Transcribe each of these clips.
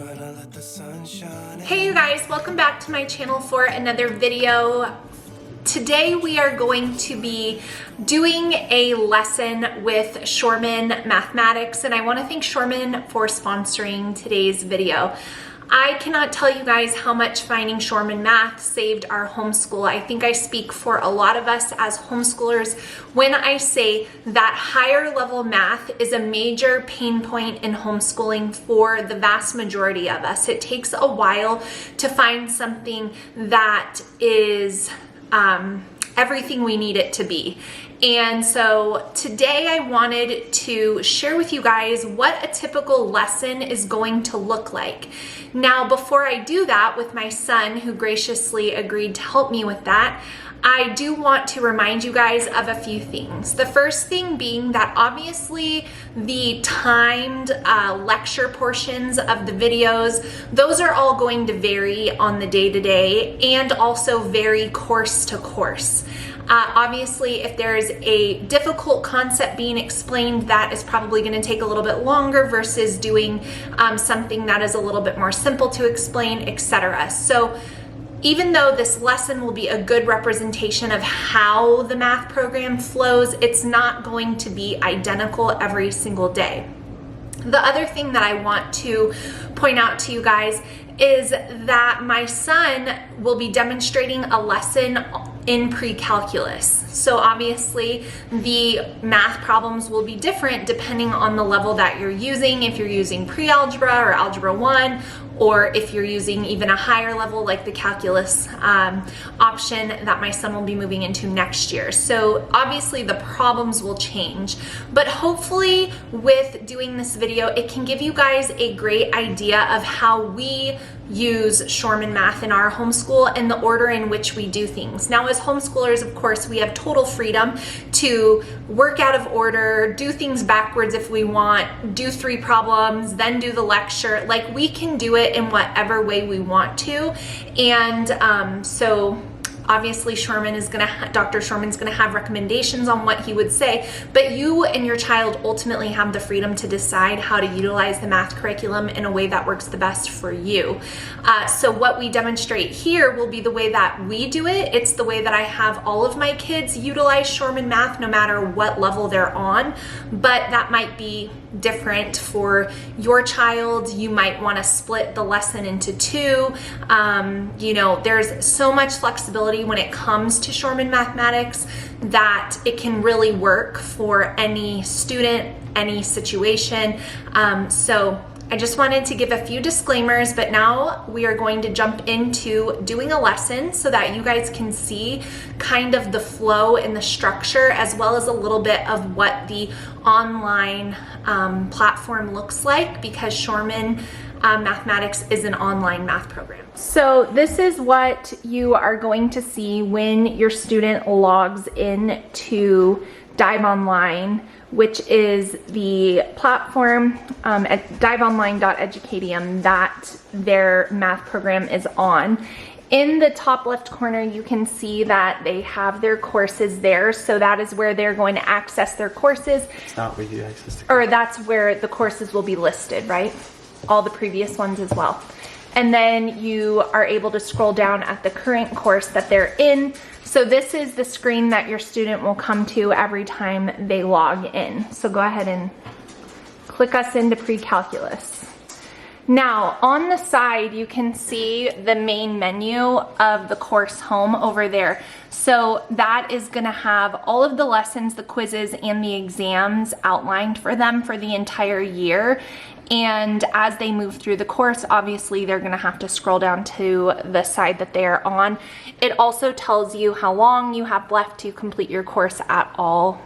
gonna let the sun shine. Hey you guys, welcome back to my channel for another video. Today we are going to be doing a lesson with Shormann Mathematics, and I want to thank Shormann for sponsoring today's video. I cannot tell you guys how much finding Shormann Math saved our homeschool. I think I speak for a lot of us as homeschoolers when I say that higher level math is a major pain point in homeschooling for the vast majority of us. It takes a while to find something that is everything we need it to be. And so today I wanted to share with you guys what a typical lesson is going to look like. Now, before I do that with my son, who graciously agreed to help me with that, I do want to remind you guys of a few things. The first thing being that obviously the timed lecture portions of the videos, those are all going to vary on the day-to-day and also vary course to course. Obviously, if there's a difficult concept being explained, that is probably going to take a little bit longer versus doing something that is a little bit more simple to explain, etc. So even though this lesson will be a good representation of how the math program flows, it's not going to be identical every single day. The other thing that I want to point out to you guys is that my son will be demonstrating a lesson in pre-calculus. So obviously the math problems will be different depending on the level that you're using. If you're using pre-algebra or algebra 1, or if you're using even a higher level like the calculus option that my son will be moving into next year. So obviously the problems will change, but hopefully with doing this video, it can give you guys a great idea of how we use Shormann Math in our homeschool and the order in which we do things. Now, as homeschoolers, of course, we have total freedom to work out of order, do things backwards if we want, do 3 problems, then do the lecture. Like, we can do it in whatever way we want to. And so obviously Dr. Shormann's gonna have recommendations on what he would say, but you and your child ultimately have the freedom to decide how to utilize the math curriculum in a way that works the best for you. So what we demonstrate here will be the way that we do it. It's the way that I have all of my kids utilize Shormann Math no matter what level they're on, but that might be different for your child. You might want to split the lesson into 2. You know, there's so much flexibility when it comes to Shormann Mathematics that it can really work for any student, any situation. So I just wanted to give a few disclaimers, but now we are going to jump into doing a lesson so that you guys can see kind of the flow and the structure, as well as a little bit of what the online platform looks like, because Shormann Mathematics is an online math program. So this is what you are going to see when your student logs in to Dive Online, which is the platform at diveonline.educatium that their math program is on. In the top left corner, you can see that they have their courses there. So that is where they're going to access their courses. It's not where you access the courses. Or that's where the courses will be listed, right? All the previous ones as well. And then you are able to scroll down at the current course that they're in. So this is the screen that your student will come to every time they log in. So go ahead and click us into pre-calculus. Now, on the side, you can see the main menu of the course home over there. So that is going to have all of the lessons, the quizzes, and the exams outlined for them for the entire year. And as they move through the course, obviously they're going to have to scroll down to the side that they're on. It also tells you how long you have left to complete your course at all,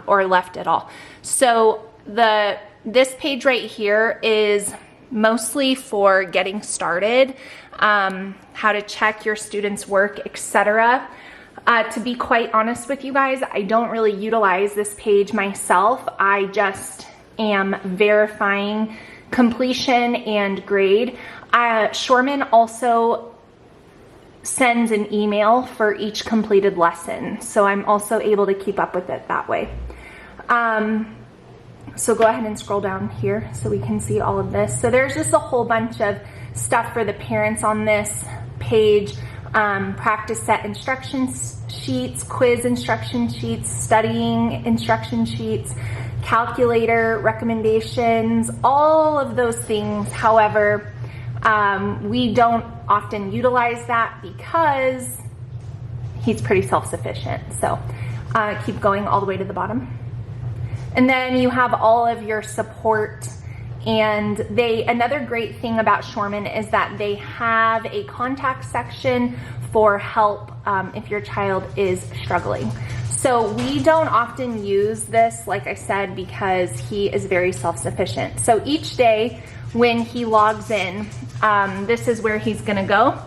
or left at all. So this page right here is mostly for getting started, how to check your students' work, etc. To be quite honest with you guys, I don't really utilize this page myself. I just am verifying completion and grade. Shormann also sends an email for each completed lesson, so I'm also able to keep up with it that way. So go ahead and scroll down here so we can see all of this. So there's just a whole bunch of stuff for the parents on this page. Practice set instruction sheets, quiz instruction sheets, studying instruction sheets, calculator recommendations, all of those things. However, we don't often utilize that because he's pretty self-sufficient. So keep going all the way to the bottom. And then you have all of your support. And another great thing about Shormann is that they have a contact section for help if your child is struggling. So we don't often use this, like I said, because he is very self-sufficient. So each day when he logs in, this is where he's gonna go.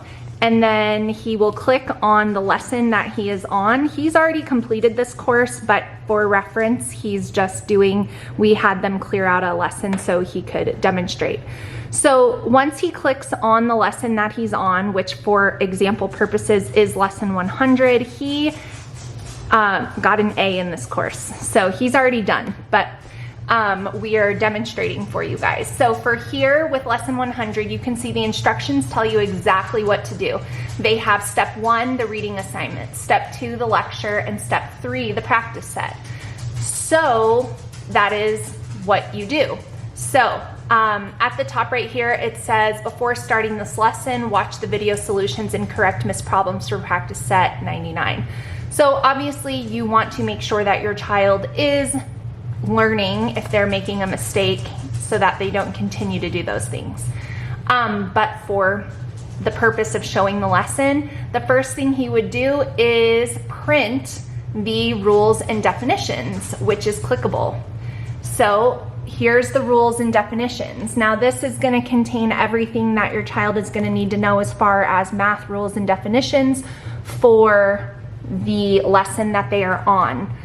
And then he will click on the lesson that he is on. He's already completed this course, but for reference, he's just we had them clear out a lesson so he could demonstrate. So once he clicks on the lesson that he's on, which for example purposes is lesson 100, he got an A in this course. So he's already done, but we are demonstrating for you guys. So for here with lesson 100, you can see the instructions tell you exactly what to do. They have step 1, the reading assignment, step 2, the lecture, and step 3, the practice set. So that is what you do. So at the top right here, it says, before starting this lesson, watch the video solutions and correct missed problems from practice set 99. So obviously you want to make sure that your child is learning if they're making a mistake so that they don't continue to do those things. But for the purpose of showing the lesson, the first thing he would do is print the rules and definitions, which is clickable. So here's the rules and definitions. Now this is going to contain everything that your child is going to need to know as far as math rules and definitions for the lesson that they are on.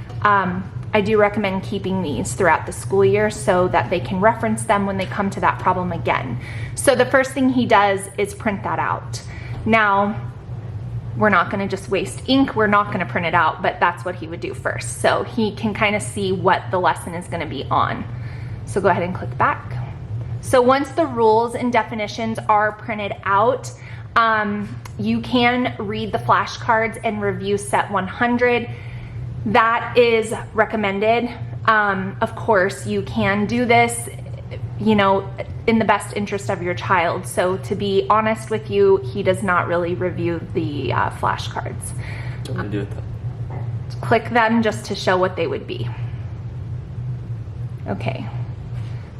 I do recommend keeping these throughout the school year so that they can reference them when they come to that problem again. So the first thing he does is print that out. Now, we're not going to just waste ink. We're not going to print it out, but that's what he would do first. So he can kind of see what the lesson is going to be on. So go ahead and click back. So once the rules and definitions are printed out, you can read the flashcards and review set 100. That is recommended. Of course, you can do this, you know, in the best interest of your child. So to be honest with you, he does not really review the flashcards. What do you do with them? Click them just to show what they would be. Okay.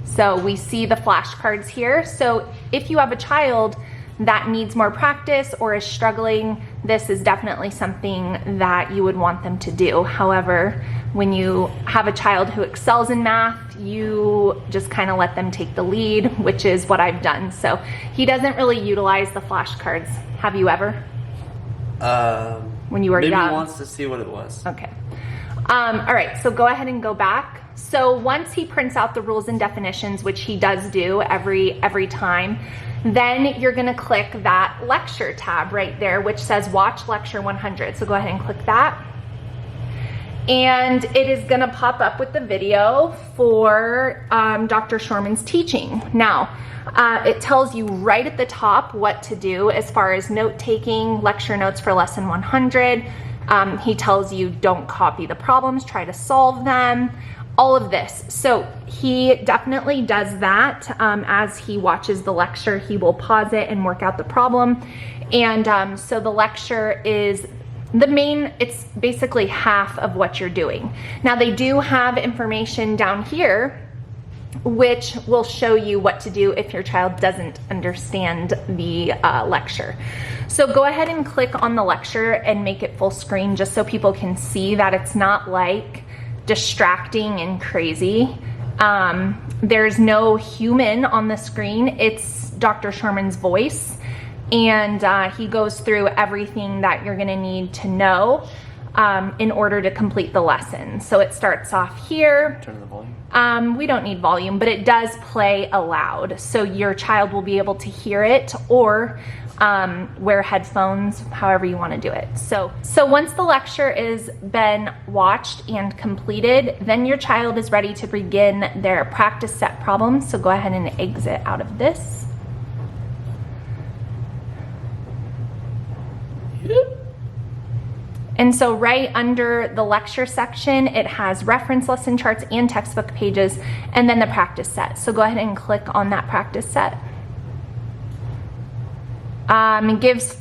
So we see the flashcards here. So if you have a child that needs more practice or is struggling, this is definitely something that you would want them to do. However, when you have a child who excels in math, you just kind of let them take the lead, which is what I've done. So he doesn't really utilize the flashcards. Have you ever? When you were young? Maybe wants to see what it was. Okay. All right, so go ahead and go back. So once he prints out the rules and definitions, which he does do every time, then you're gonna click that lecture tab right there, which says watch lecture 100. So go ahead and click that. And it is gonna pop up with the video for Dr. Shormann's teaching. Now, it tells you right at the top what to do as far as note-taking, lecture notes for lesson 100. He tells you don't copy the problems, try to solve them, all of this. So he definitely does that. As he watches the lecture, he will pause it and work out the problem. And so the lecture is it's basically half of what you're doing. Now they do have information down here which will show you what to do if your child doesn't understand the lecture. So go ahead and click on the lecture and make it full screen just so people can see that it's not like distracting and crazy. There's no human on the screen. It's Dr. Shormann's voice. And he goes through everything that you're gonna need to know in order to complete the lesson. So it starts off here. Turn the volume. We don't need volume, but it does play aloud. So your child will be able to hear it, or wear headphones, however you want to do it. So once the lecture is been watched and completed, then your child is ready to begin their practice set problems. So go ahead and exit out of this. And so right under the lecture section, it has reference lesson charts and textbook pages, and then the practice set. So go ahead and click on that practice set. It gives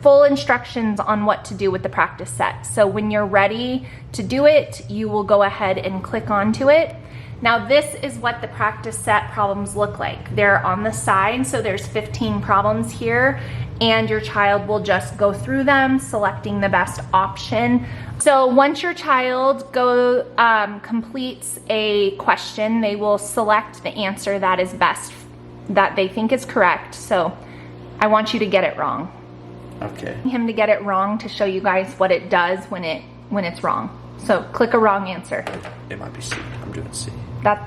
full instructions on what to do with the practice set. So when you're ready to do it, you will go ahead and click onto it. Now this is what the practice set problems look like. They're on the side, so there's 15 problems here, and your child will just go through them, selecting the best option. So once your child completes a question, they will select the answer that is best, that they think is correct. So I want you to get it wrong. Okay. Him to get it wrong to show you guys what it does when it's wrong. So click a wrong answer. It might be C. I'm doing C.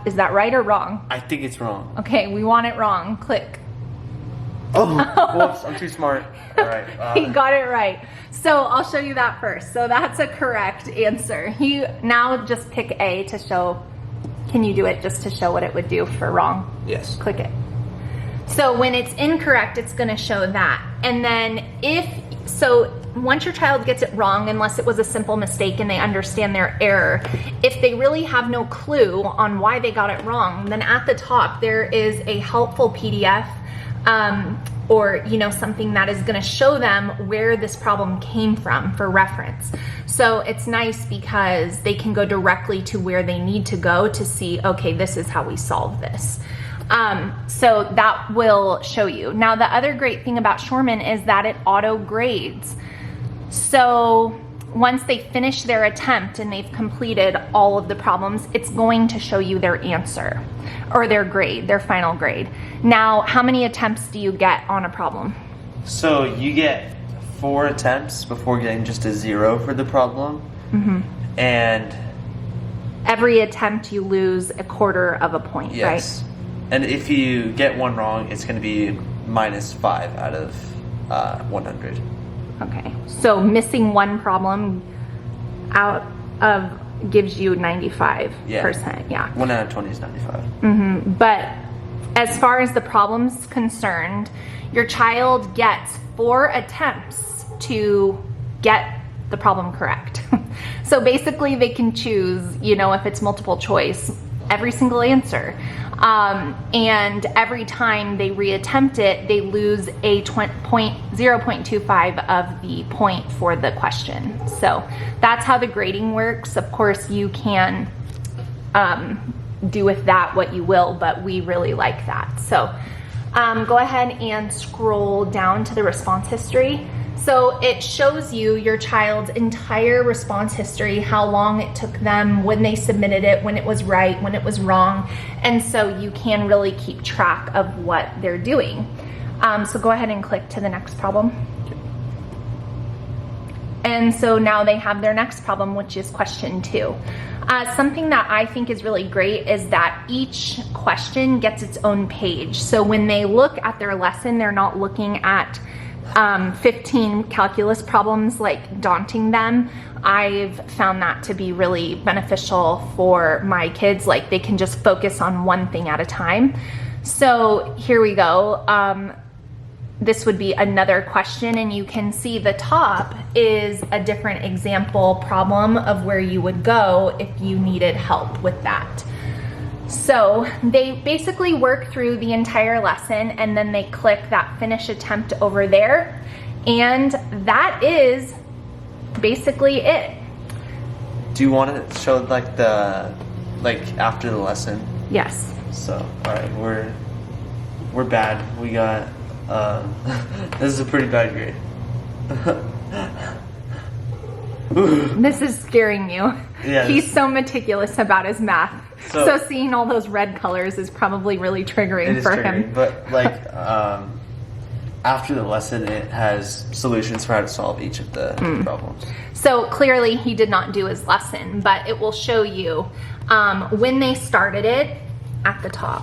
Is that right or wrong? I think it's wrong. Okay, we want it wrong. Click. Oh, whoops, I'm too smart. All right. He got it right. So I'll show you that first. So that's a correct answer. Now just pick A to show. Can you do it just to show what it would do for wrong? Yes. Click it. So when it's incorrect, it's going to show that. And then once your child gets it wrong, unless it was a simple mistake and they understand their error, if they really have no clue on why they got it wrong, then at the top there is a helpful PDF or something that is going to show them where this problem came from for reference. So it's nice because they can go directly to where they need to go to see, okay, this is how we solve this. So that will show you. Now the other great thing about Shormann is that it auto grades. So once they finish their attempt and they've completed all of the problems, it's going to show you their answer or their grade, their final grade. Now, how many attempts do you get on a problem? So you get 4 attempts before getting just a 0 for the problem. Mm-hmm. And every attempt you lose a quarter of a point, yes. Right? And if you get one wrong, it's going to be -5 out of 100. Okay, so missing one problem out of gives you 95%. Yeah. 1 out of 20 is 95. Mm-hmm. But as far as the problem's concerned, your child gets 4 attempts to get the problem correct. So basically they can choose, if it's multiple choice, every single answer. And every time they reattempt it, they lose a 0.25 of the point for the question. So that's how the grading works. Of course, you can do with that what you will, but we really like that. So go ahead and scroll down to the response history. So it shows you your child's entire response history, how long it took them, when they submitted it, when it was right, when it was wrong. And so you can really keep track of what they're doing. So go ahead and click to the next problem. And so now they have their next problem, which is question 2. Something that I think is really great is that each question gets its own page. So when they look at their lesson, they're not looking at 15 calculus problems like daunting them. I've found that to be really beneficial for my kids. Like they can just focus on one thing at a time. So here we go. This would be another question, and you can see the top is a different example problem of where you would go if you needed help with that. So they basically work through the entire lesson and then they click that finish attempt over there, and that is basically it. Do you want to show after the lesson? Yes. So all right, we're bad. We got this is a pretty bad grade. This is scaring you. Yes. He's so meticulous about his math. So seeing all those red colors is probably really triggering for him. But after the lesson, it has solutions for how to solve each of the problems. So clearly he did not do his lesson, but it will show you when they started it at the top.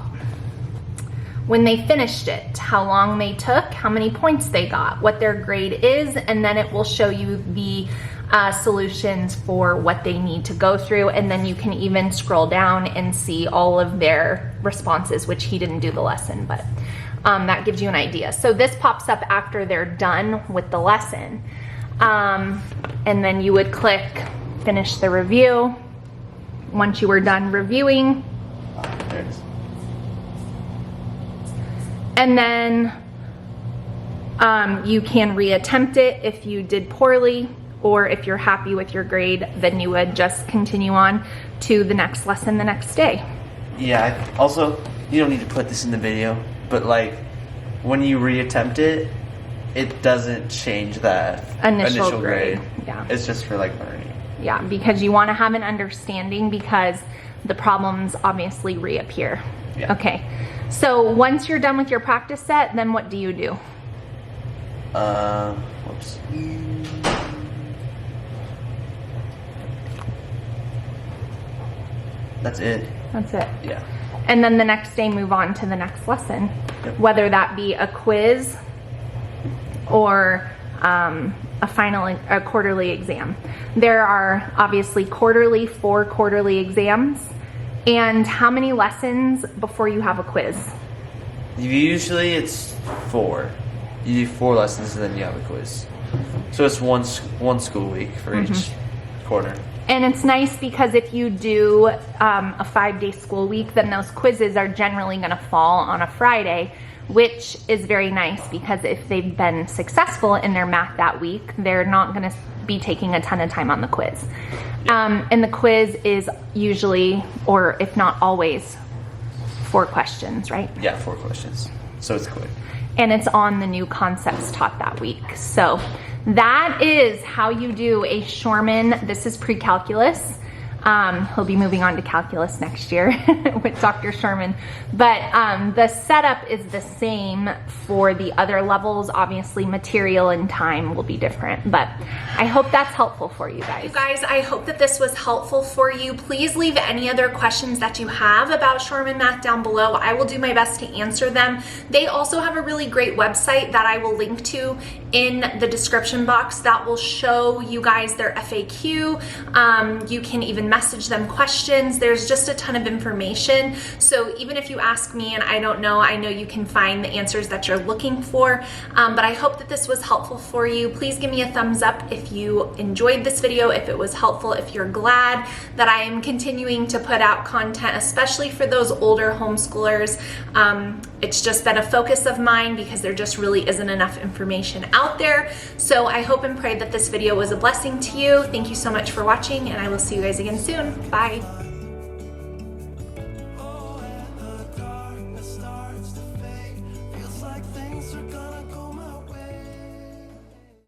when they finished it, how long they took, how many points they got, what their grade is, and then it will show you the solutions for what they need to go through, and then you can even scroll down and see all of their responses, which he didn't do the lesson, but that gives you an idea. So this pops up after they're done with the lesson. And then you would click finish the review. Once you were done reviewing, There it is. and then you can reattempt it if you did poorly, or if you're happy with your grade, then you would just continue on to the next lesson the next day. Yeah, also, you don't need to put this in the video, but like when you reattempt it, it doesn't change that Initial grade. Yeah. It's just for like learning. Yeah, because you want to have an understanding, because the problems obviously reappear. Yeah. Okay, so once you're done with your practice set, then what do you do? Whoops. That's it. That's it. Yeah. And then the next day move on to the next lesson, Yep. whether that be a quiz or a quarterly exam. There are obviously 4 quarterly exams. And how many lessons before you have a quiz? Usually it's 4. You do 4 lessons and then you have a quiz. So it's one school week for each quarter. And it's nice because if you do a 5-day school week, then those quizzes are generally going to fall on a Friday, which is very nice because if they've been successful in their math that week, they're not going to be taking a ton of time on the quiz. And the quiz is usually, or if not always, 4 questions, right? Yeah, 4 questions. So it's quick. And it's on the new concepts taught that week. So that is how you do a Shormann. This is pre-calculus. He'll be moving on to calculus next year with Dr. Shormann. But the setup is the same for the other levels. Obviously, material and time will be different. But I hope that's helpful for you guys. You guys, I hope that this was helpful for you. Please leave any other questions that you have about Shormann Math down below. I will do my best to answer them. They also have a really great website that I will link to in the description box that will show you guys their FAQ. You can even message them questions. There's just a ton of information. So even if you ask me and I don't know, I know you can find the answers that you're looking for. But I hope that this was helpful for you. Please give me a thumbs up if you enjoyed this video, if it was helpful, if you're glad that I am continuing to put out content, especially for those older homeschoolers. It's just been a focus of mine because there just really isn't enough information out there. So I hope and pray that this video was a blessing to you. Thank you so much for watching, and I will see you guys again soon. Bye. Oh, and the darkness starts to fade. Feels like things are gonna go